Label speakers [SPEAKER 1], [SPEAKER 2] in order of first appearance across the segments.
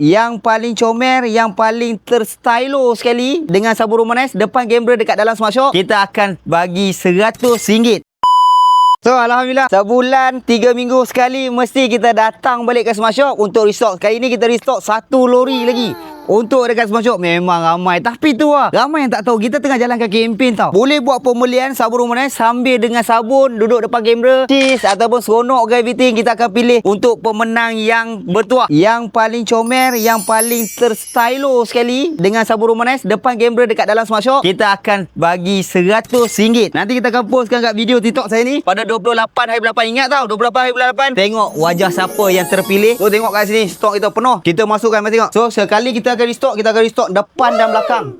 [SPEAKER 1] yang paling comel, yang paling terstylo sekali dengan sabun Romanes depan kamera dekat dalam Smart Shop, kita akan bagi RM100. So Alhamdulillah, sebulan 3 minggu sekali mesti kita datang balik ke Smart Shop untuk restock. Kali ni kita restock 1 lori lagi untuk dekat Smart Shop. Memang ramai, tapi tu lah, ramai yang tak tahu kita tengah jalankan kempen tau. Boleh buat pembelian sabun Romanes sambil dengan sabun duduk depan kamera, cheese ataupun seronok everything. Kita akan pilih untuk pemenang yang bertuah, yang paling comel, yang paling terstylo sekali dengan sabun Romanes depan kamera dekat dalam Smart Shop. Kita akan bagi RM100. Nanti kita akan postkan kat video TikTok saya ni pada 28 hari bulan 8. Ingat tau, 28 hari bulan 8. Tengok wajah siapa yang terpilih. So tengok kat sini, stok kita penuh. Kita masukkan, mari tengok. So sekali kita akan restock, kita akan restock depan dan belakang.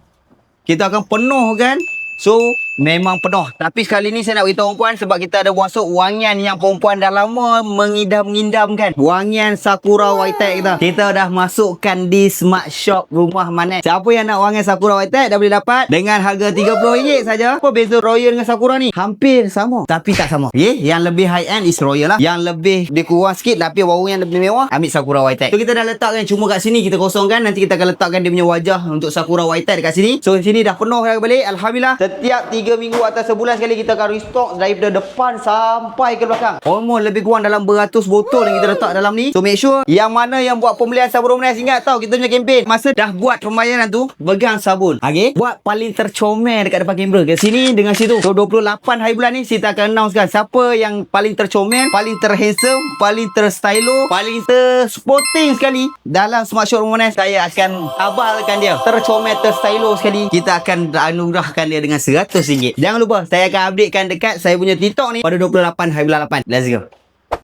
[SPEAKER 1] Kita akan penuhkan. So memang penuh. Tapi sekali ni saya nak beritahu perempuan, sebab kita ada masuk wangian yang perempuan dah lama mengidam-ngidamkan. Wangian Sakura White Tag kita dah masukkan di Smart Shop Rumah Manes. Siapa yang nak wangian Sakura White Tag dah boleh dapat dengan harga RM30 saja. Apa beza Royal dengan Sakura ni? Hampir sama, tapi tak sama. Yang lebih high end is Royal lah. Yang lebih dikurang sikit tapi bau yang lebih mewah, ambil Sakura White Tag. So kita dah letakkan, cuma kat sini kita kosongkan. Nanti kita akan letakkan dia punya wajah untuk Sakura White Tag dekat sini. So sini dah penuh dah balik. Alhamdulillah, setiap 3 minggu atau sebulan sekali kita akan restock daripada depan sampai ke belakang. Almost lebih kurang dalam beratus botol yang kita letak dalam ni. So make sure yang mana yang buat pembelian sabun Romanes, ingat tau kita punya kempen. Masa dah buat pembayaran tu, pegang sabun. Okay? Buat paling tercomel dekat depan kamera. Ke sini dengan situ. So 28 hari bulan ni kita akan announcekan siapa yang paling tercomel, paling terhandsome, paling terstylo, paling tersporting sekali dalam Smart Shop Romanes. Saya akan kabarkan dia tercomel, terstylo sekali. Kita akan anugerahkan dia dengan RM100. Jangan lupa, saya akan updatekan dekat saya punya TikTok ni pada 28 hari bulan 8. Let's go.